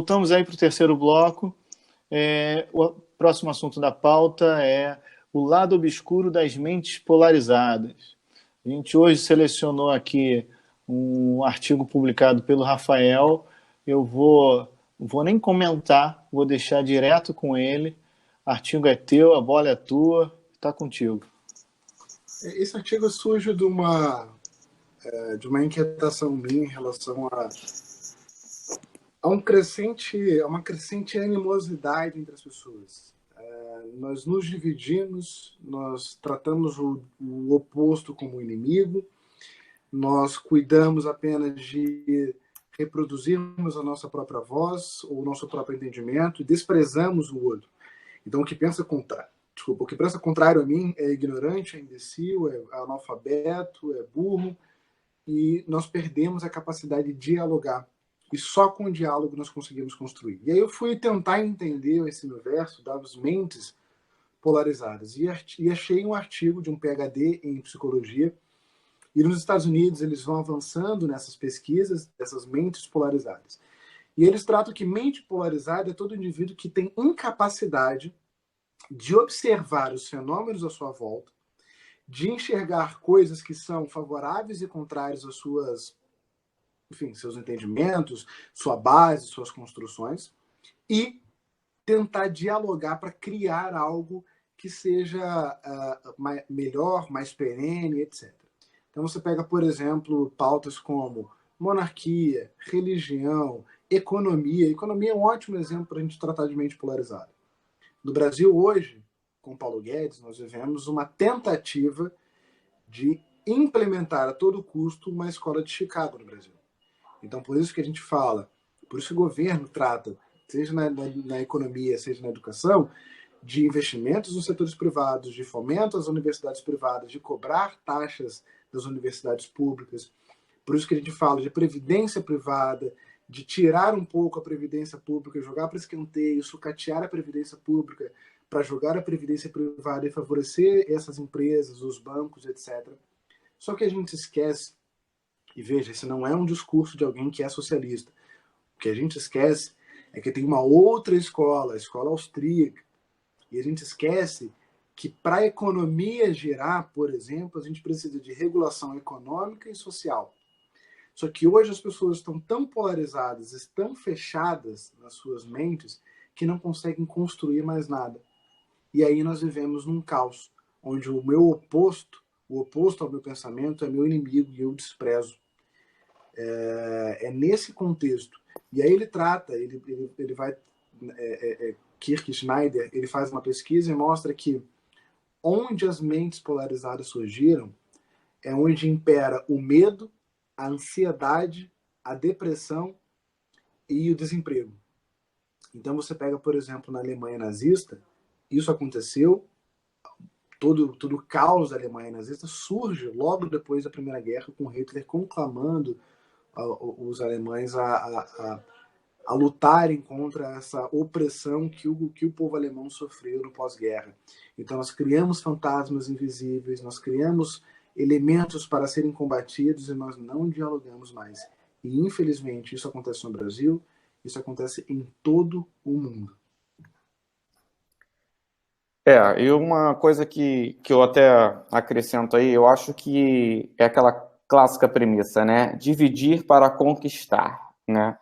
voltamos aí para o terceiro bloco. O próximo assunto da pauta é o lado obscuro das mentes polarizadas. A gente hoje selecionou aqui um artigo publicado pelo Rafael. Eu vou nem comentar, vou deixar direto com ele. O artigo é teu, a bola é tua, está contigo. Esse artigo surge de uma inquietação minha em relação a uma crescente animosidade entre as pessoas. Nós nos dividimos, nós tratamos o oposto como inimigo, nós cuidamos apenas de reproduzirmos a nossa própria voz ou o nosso próprio entendimento e desprezamos o outro. Então, o que pensa contrário a mim é ignorante, é imbecil, é analfabeto, é burro, e nós perdemos a capacidade de dialogar. E só com o diálogo nós conseguimos construir. E aí eu fui tentar entender esse universo das mentes polarizadas. E achei um artigo de um PhD em psicologia. E nos Estados Unidos eles vão avançando nessas pesquisas, dessas mentes polarizadas. E eles tratam que mente polarizada é todo indivíduo que tem incapacidade de observar os fenômenos à sua volta, de enxergar coisas que são favoráveis e contrárias às seus entendimentos, sua base, suas construções, e tentar dialogar para criar algo que seja melhor, mais perene, etc. Então você pega, por exemplo, pautas como monarquia, religião, economia. Economia é um ótimo exemplo para a gente tratar de mente polarizada. No Brasil hoje, com Paulo Guedes, nós vivemos uma tentativa de implementar a todo custo uma escola de Chicago no Brasil. Então, por isso que a gente fala, por isso que o governo trata, seja na economia, seja na educação, de investimentos nos setores privados, de fomento às universidades privadas, de cobrar taxas das universidades públicas. Por isso que a gente fala de previdência privada, de tirar um pouco a previdência pública, jogar para escanteio, sucatear a previdência pública para jogar a previdência privada e favorecer essas empresas, os bancos, etc. Só que a gente esquece, e veja, esse não é um discurso de alguém que é socialista. O que a gente esquece é que tem uma outra escola, a escola austríaca, e a gente esquece que para a economia girar, por exemplo, a gente precisa de regulação econômica e social. Só que hoje as pessoas estão tão polarizadas, estão fechadas nas suas mentes, que não conseguem construir mais nada. E aí nós vivemos num caos, onde o oposto ao meu pensamento é meu inimigo e eu desprezo. É nesse contexto. E aí ele trata, ele vai... Kirk Schneider, ele faz uma pesquisa e mostra que onde as mentes polarizadas surgiram é onde impera o medo, a ansiedade, a depressão e o desemprego. Então você pega, por exemplo, na Alemanha nazista, isso aconteceu, todo o caos da Alemanha nazista surge logo depois da Primeira Guerra, com Hitler conclamando os alemães a lutarem contra essa opressão que o povo alemão sofreu no pós-guerra. Então nós criamos fantasmas invisíveis, nós criamos elementos para serem combatidos e nós não dialogamos mais. E infelizmente isso acontece no Brasil, isso acontece em todo o mundo. E uma coisa que eu até acrescento aí, eu acho que é aquela clássica premissa, né? Dividir para conquistar, né?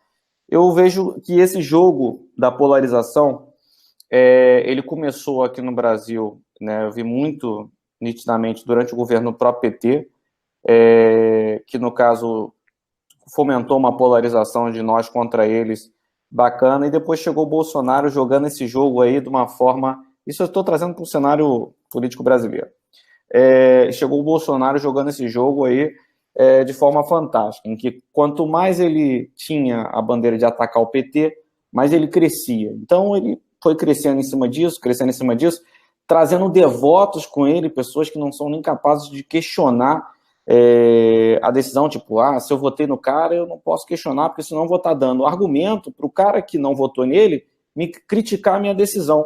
Eu vejo que esse jogo da polarização, ele começou aqui no Brasil, né? Eu vi muito nitidamente durante o governo pró-PT, que no caso fomentou uma polarização de nós contra eles bacana, e depois chegou o Bolsonaro jogando esse jogo aí de uma forma... Isso eu estou trazendo para o cenário político brasileiro. Chegou o Bolsonaro jogando esse jogo aí de forma fantástica, em que quanto mais ele tinha a bandeira de atacar o PT, mais ele crescia. Então ele foi crescendo em cima disso, trazendo devotos com ele, pessoas que não são nem capazes de questionar a decisão, tipo, se eu votei no cara, eu não posso questionar, porque senão eu vou estar dando argumento para o cara que não votou nele me criticar a minha decisão.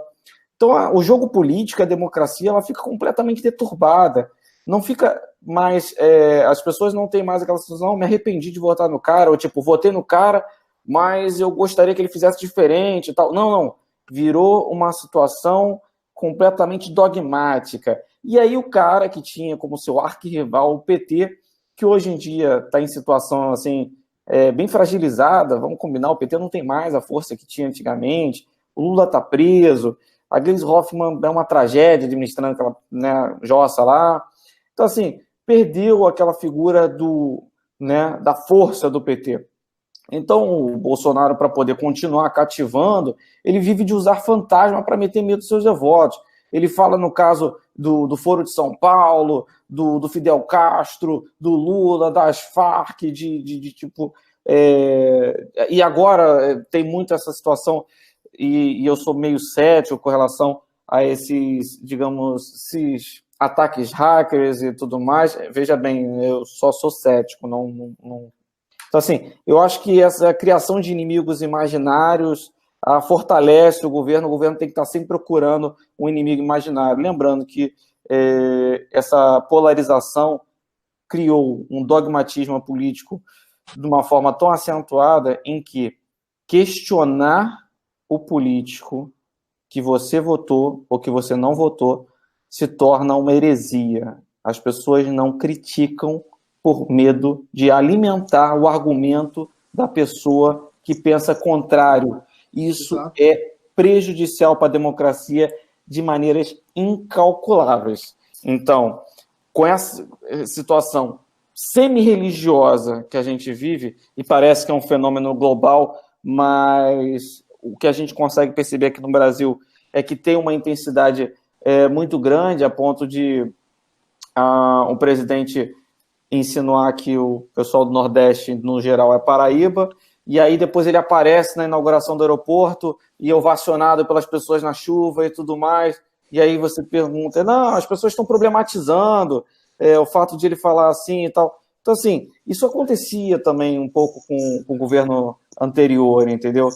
Então, o jogo político, a democracia, ela fica completamente deturbada. Não fica mais... as pessoas não têm mais aquela sensação, me arrependi de votar no cara, ou tipo, votei no cara mas eu gostaria que ele fizesse diferente e tal. Não, não. Virou uma situação completamente dogmática. E aí o cara que tinha como seu arquirrival o PT, que hoje em dia está em situação assim, bem fragilizada, vamos combinar, o PT não tem mais a força que tinha antigamente, o Lula está preso, a Gleisi Hoffmann é uma tragédia administrando aquela, né, jossa lá. Então, assim, perdeu aquela figura da força do PT. Então, o Bolsonaro, para poder continuar cativando, ele vive de usar fantasma para meter medo dos seus devotos. Ele fala no caso do Foro de São Paulo, do Fidel Castro, do Lula, das Farc, tipo... e agora tem muito essa situação, e eu sou meio cético com relação a esses, digamos, esses ataques hackers e tudo mais. Veja bem, eu só sou cético, não... Então, assim, eu acho que essa criação de inimigos imaginários fortalece o governo tem que estar sempre procurando um inimigo imaginário. Lembrando que essa polarização criou um dogmatismo político de uma forma tão acentuada em que questionar o político que você votou ou que você não votou se torna uma heresia. As pessoas não criticam por medo de alimentar o argumento da pessoa que pensa contrário. Isso é prejudicial para a democracia de maneiras incalculáveis. Então, com essa situação semi-religiosa que a gente vive, e parece que é um fenômeno global, mas o que a gente consegue perceber aqui no Brasil é que tem uma intensidade muito grande, a ponto de o presidente insinuar que o pessoal do Nordeste, no geral, é Paraíba, e aí depois ele aparece na inauguração do aeroporto e é ovacionado pelas pessoas na chuva e tudo mais, e aí você pergunta, não, as pessoas estão problematizando o fato de ele falar assim e tal. Então, assim, isso acontecia também um pouco com o governo anterior, entendeu?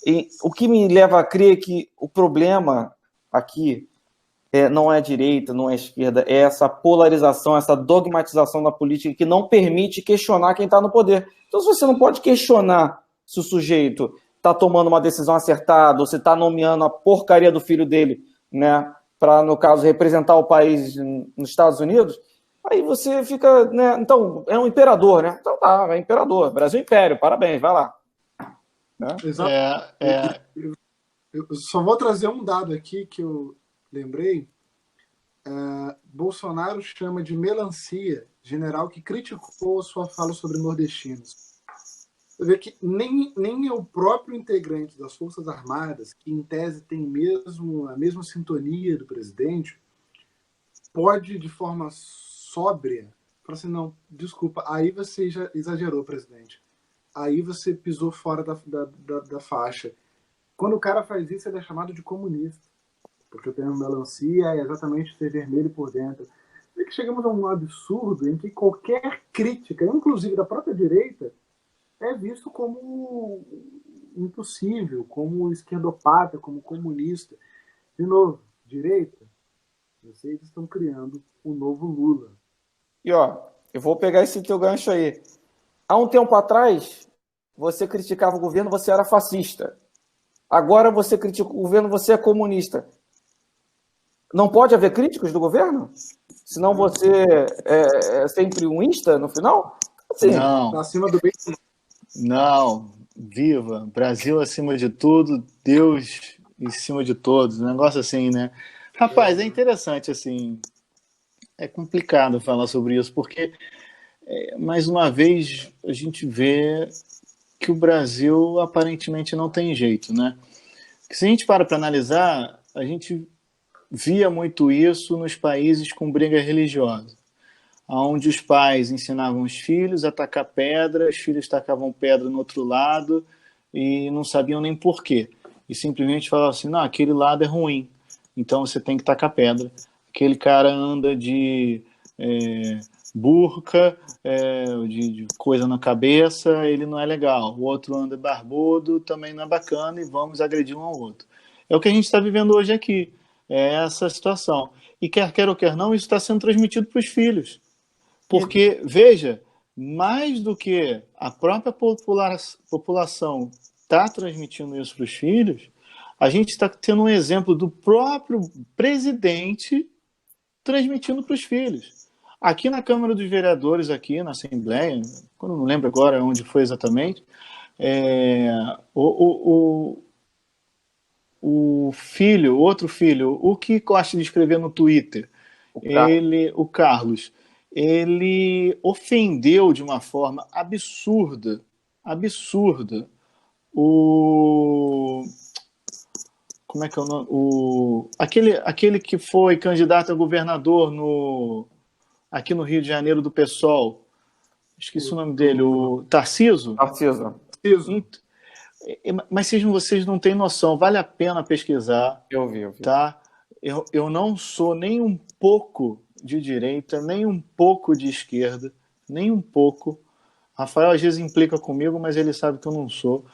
E o que me leva a crer que o problema aqui não é a direita, não é a esquerda, é essa polarização, essa dogmatização da política que não permite questionar quem está no poder. Então, se você não pode questionar se o sujeito está tomando uma decisão acertada, ou se está nomeando a porcaria do filho dele, né, para, no caso, representar o país nos Estados Unidos, aí você fica, né, então, é um imperador, né? Então tá, é imperador, Brasil Império, parabéns, vai lá. Né? Exato. Eu só vou trazer um dado aqui que eu lembrei. Bolsonaro chama de melancia general que criticou a sua fala sobre nordestinos. Você vê que nem é o próprio integrante das Forças Armadas, que em tese tem a mesma sintonia do presidente, pode, de forma sóbria, falar assim, não, desculpa, aí você já exagerou, presidente. Aí você pisou fora da faixa. Quando o cara faz isso, ele é chamado de comunista. Porque o termo melancia é exatamente ser vermelho por dentro. É que chegamos a um absurdo em que qualquer crítica, inclusive da própria direita, é visto como impossível, como esquerdopata, como comunista. De novo, direita, vocês estão criando o novo Lula. E ó, eu vou pegar esse teu gancho aí. Há um tempo atrás, você criticava o governo, você era fascista. Agora você critica o governo, você é comunista. Não pode haver críticos do governo? Senão você é sempre um insta no final? Assim, não. Tá acima do bem. Não. Viva. Brasil acima de tudo, Deus em cima de todos. Um negócio assim, né? Rapaz, é interessante, assim. É complicado falar sobre isso, porque, mais uma vez, a gente vê que o Brasil aparentemente não tem jeito, né? Se a gente para analisar, a gente via muito isso nos países com briga religiosa, onde os pais ensinavam os filhos a tacar pedra, os filhos tacavam pedra no outro lado e não sabiam nem por quê. E simplesmente falavam assim, não, aquele lado é ruim, então você tem que tacar pedra. Aquele cara anda de burca, de coisa na cabeça, ele não é legal. O outro anda barbudo, também não é bacana, e vamos agredir um ao outro. É o que a gente está vivendo hoje aqui, é essa situação. E quer ou quer não, isso está sendo transmitido para os filhos. Porque, veja, mais do que a própria população está transmitindo isso para os filhos, a gente está tendo um exemplo do próprio presidente transmitindo para os filhos. Aqui na Câmara dos Vereadores, aqui na Assembleia, eu não lembro agora onde foi exatamente, o filho, outro filho, o que gosta de escrever no Twitter, o Carlos, ele ofendeu de uma forma absurda como é que é o nome? Aquele que foi candidato a governador aqui no Rio de Janeiro do PSOL. Esqueci o nome dele, o Tarcísio. Tarcísio. Mas vocês não têm noção, vale a pena pesquisar. Eu vi. Tá? Eu não sou nem um pouco de direita, nem um pouco de esquerda, nem um pouco. Rafael às vezes implica comigo, mas ele sabe que eu não sou.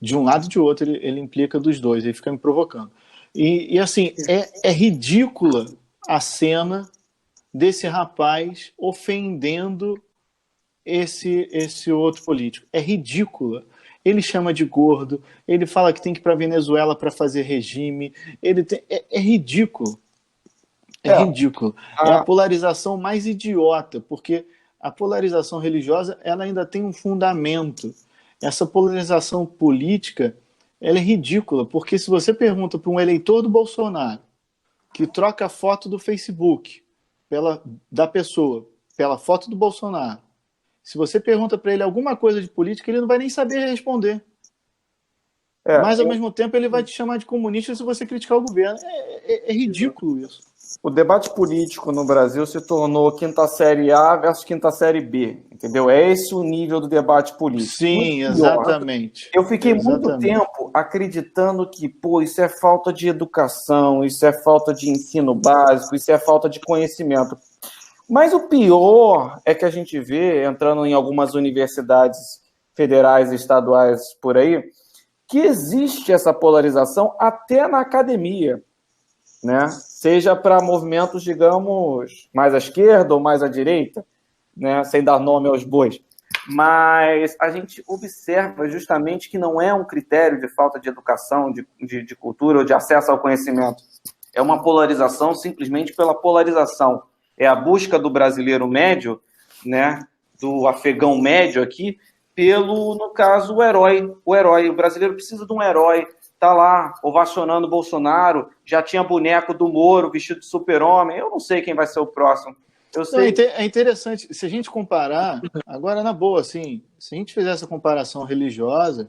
De um lado e de outro, ele implica dos dois, ele fica me provocando. E assim, é ridícula a cena desse rapaz ofendendo esse outro político. É ridícula. Ele chama de gordo, ele fala que tem que ir para a Venezuela para fazer regime. É ridículo. É ridículo. É a polarização mais idiota, porque a polarização religiosa ela ainda tem um fundamento. Essa polarização política ela é ridícula, porque se você pergunta para um eleitor do Bolsonaro que troca a foto do Facebook da pessoa pela foto do Bolsonaro, se você pergunta para ele alguma coisa de política, ele não vai nem saber responder. Mas, ao mesmo tempo, ele vai te chamar de comunista se você criticar o governo. É ridículo isso. O debate político no Brasil se tornou quinta série A versus quinta série B, entendeu? É esse o nível do debate político. Sim, exatamente. Eu fiquei muito tempo acreditando que, isso é falta de educação, isso é falta de ensino básico, isso é falta de conhecimento. Mas o pior é que a gente vê, entrando em algumas universidades federais e estaduais por aí, que existe essa polarização até na academia, né? Seja para movimentos, digamos, mais à esquerda ou mais à direita, né? Sem dar nome aos bois. Mas a gente observa justamente que não é um critério de falta de educação, de cultura ou de acesso ao conhecimento. É uma polarização simplesmente pela polarização. É a busca do brasileiro médio, né? Do afegão médio aqui, no caso, o herói. O brasileiro precisa de um herói. Tá lá, ovacionando o Bolsonaro, já tinha boneco do Moro, vestido de super-homem. Eu não sei quem vai ser o próximo. É interessante, se a gente comparar, agora na boa, assim, se a gente fizer essa comparação religiosa,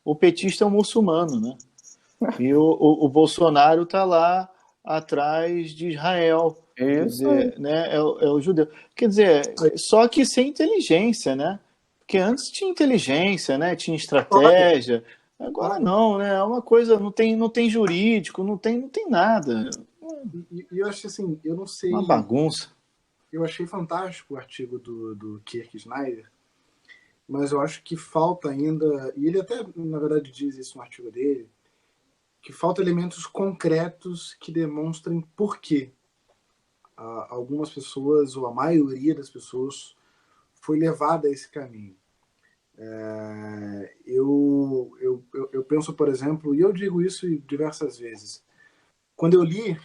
o petista é um muçulmano, né? E o Bolsonaro tá lá atrás de Israel. Isso. Quer dizer, né? É o judeu. Quer dizer, só que sem inteligência, né? Porque antes tinha inteligência, né? Tinha estratégia. Agora não, né? É uma coisa, não tem jurídico, não tem nada. E eu acho assim, eu não sei. Uma bagunça. Eu achei fantástico o artigo do Kirk Snyder, mas eu acho que falta ainda, e ele até, na verdade, diz isso no artigo dele, que falta elementos concretos que demonstrem por que algumas pessoas, ou a maioria das pessoas, foi levada a esse caminho. Eu penso, por exemplo, e eu digo isso diversas vezes, quando eu li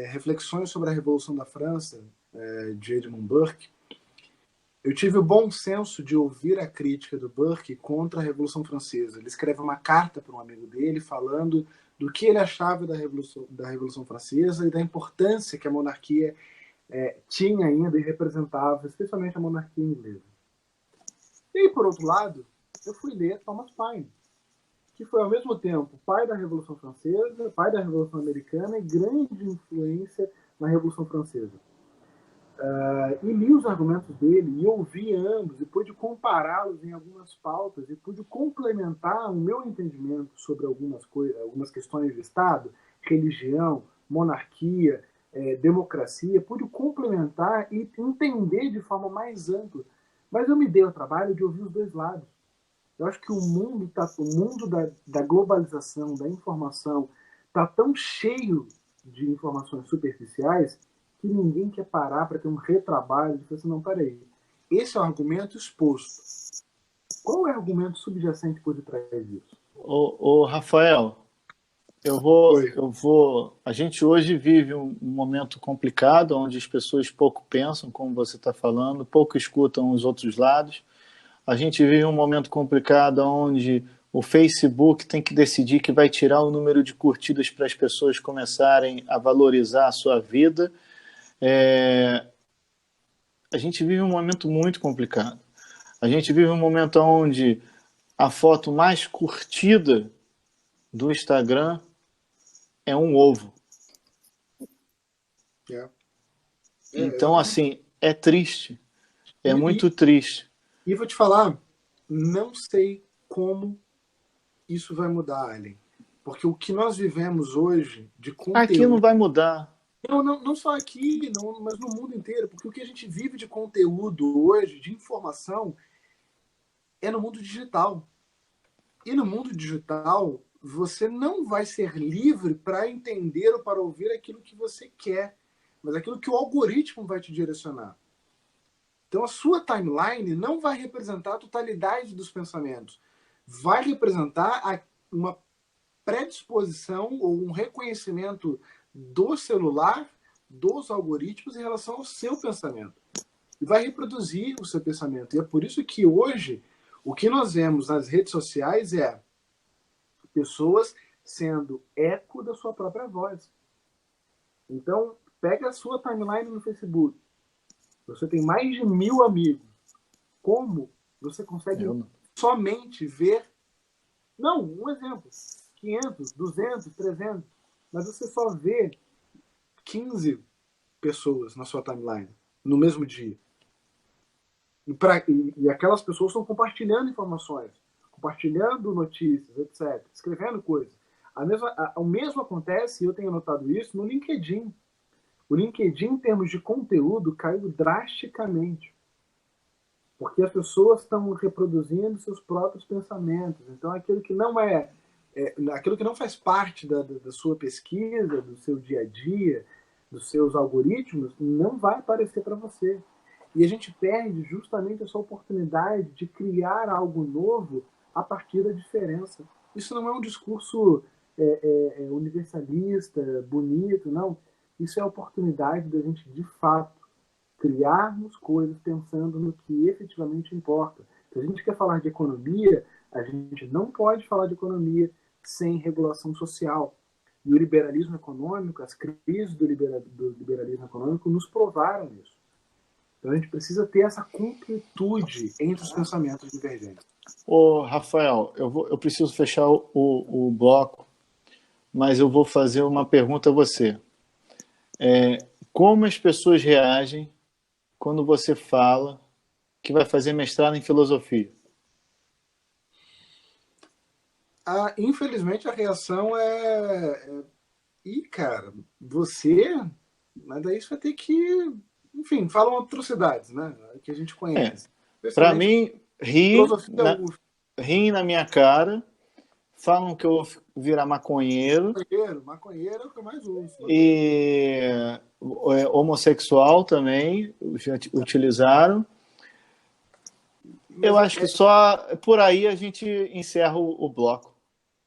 Reflexões sobre a Revolução da França, de Edmund Burke, eu tive o bom senso de ouvir a crítica do Burke contra a Revolução Francesa. Ele escreve uma carta para um amigo dele falando do que ele achava da Revolução Francesa e da importância que a monarquia tinha ainda e representava, especialmente a monarquia inglesa. E, por outro lado, eu fui ler Thomas Paine, que foi, ao mesmo tempo, pai da Revolução Francesa, pai da Revolução Americana e grande influência na Revolução Francesa. E li os argumentos dele, e ouvi ambos, e pude compará-los em algumas pautas, e pude complementar o meu entendimento sobre algumas questões de Estado, religião, monarquia, democracia, pude complementar e entender de forma mais ampla. Mas eu me dei o trabalho de ouvir os dois lados. Eu acho que o mundo da globalização, da informação, está tão cheio de informações superficiais que ninguém quer parar para ter um retrabalho de falar assim, não, peraí, esse é o argumento exposto. Qual é o argumento subjacente por detrás disso? Ô, Rafael, a gente hoje vive um momento complicado, onde as pessoas pouco pensam, como você está falando, pouco escutam os outros lados. A gente vive um momento complicado onde o Facebook tem que decidir que vai tirar o número de curtidas para as pessoas começarem a valorizar a sua vida. A gente vive um momento muito complicado. A gente vive um momento onde a foto mais curtida do Instagram é um ovo. Então, assim, é triste. É muito triste. E vou te falar, não sei como isso vai mudar, Allen. Porque o que nós vivemos hoje de conteúdo... Aqui não vai mudar. Não só aqui, mas no mundo inteiro. Porque o que a gente vive de conteúdo hoje, de informação, é no mundo digital. E no mundo digital, você não vai ser livre para entender ou para ouvir aquilo que você quer, mas aquilo que o algoritmo vai te direcionar. Então, a sua timeline não vai representar a totalidade dos pensamentos. Vai representar uma predisposição ou um reconhecimento do celular, dos algoritmos em relação ao seu pensamento. E vai reproduzir o seu pensamento. E é por isso que hoje, o que nós vemos nas redes sociais é pessoas sendo eco da sua própria voz. Então, pega a sua timeline no Facebook. Você tem mais de 1000 amigos. Como você consegue somente ver... Não, um exemplo. 500, 200, 300. Mas você só vê 15 pessoas na sua timeline no mesmo dia. E aquelas pessoas estão compartilhando informações, compartilhando notícias, etc. Escrevendo coisas. O mesmo acontece, e eu tenho notado isso, no LinkedIn. O LinkedIn, em termos de conteúdo, caiu drasticamente. Porque as pessoas estão reproduzindo seus próprios pensamentos. Então, aquilo que não aquilo que não faz parte da sua pesquisa, do seu dia a dia, dos seus algoritmos, não vai aparecer para você. E a gente perde justamente essa oportunidade de criar algo novo a partir da diferença. Isso não é um discurso universalista, bonito, não. Isso é a oportunidade da gente, de fato, criarmos coisas pensando no que efetivamente importa. Se a gente quer falar de economia, a gente não pode falar de economia sem regulação social. E o liberalismo econômico, as crises do liberalismo econômico nos provaram isso. Então a gente precisa ter essa completude entre os pensamentos divergentes. Ô, Rafael, eu preciso fechar o bloco, mas eu vou fazer uma pergunta a você. Como as pessoas reagem quando você fala que vai fazer mestrado em filosofia? Infelizmente a reação cara, você... Mas daí você vai ter que... Enfim, falam atrocidades, né? Que a gente conhece. Para mim, riem na minha cara, falam que eu vou virar maconheiro. Maconheiro é o que eu mais uso. E homossexual também utilizaram. Eu acho que só por aí a gente encerra o bloco.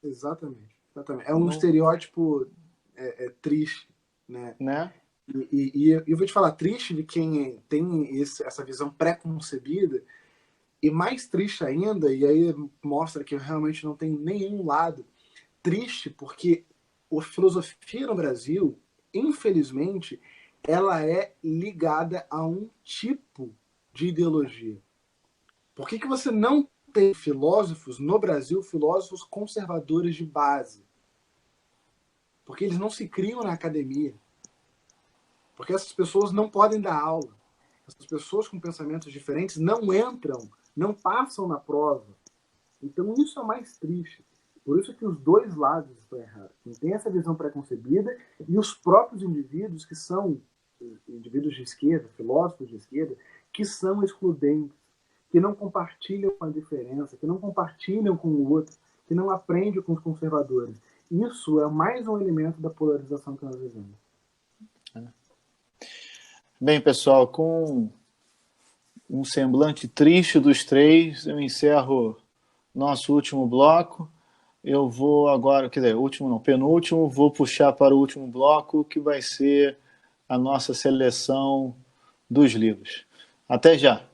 Exatamente. É um estereótipo triste, né? E eu vou te falar, triste de quem tem essa visão pré-concebida, e mais triste ainda, e aí mostra que eu realmente não tenho nenhum lado, triste porque a filosofia no Brasil, infelizmente, ela é ligada a um tipo de ideologia. Por que você não tem filósofos no Brasil, filósofos conservadores de base? Porque eles não se criam na academia. Porque essas pessoas não podem dar aula. Essas pessoas com pensamentos diferentes não entram, não passam na prova. Então isso é mais triste. Por isso que os dois lados estão errados. Quem tem essa visão preconcebida e os próprios indivíduos que são indivíduos de esquerda, filósofos de esquerda, que são excludentes, que não compartilham com a diferença, que não compartilham com o outro, que não aprendem com os conservadores. Isso é mais um elemento da polarização que nós vivemos. Bem, pessoal, com um semblante triste dos três, eu encerro nosso último bloco. Eu vou agora, quer dizer, último não, penúltimo, vou puxar para o último bloco, que vai ser a nossa seleção dos livros. Até já!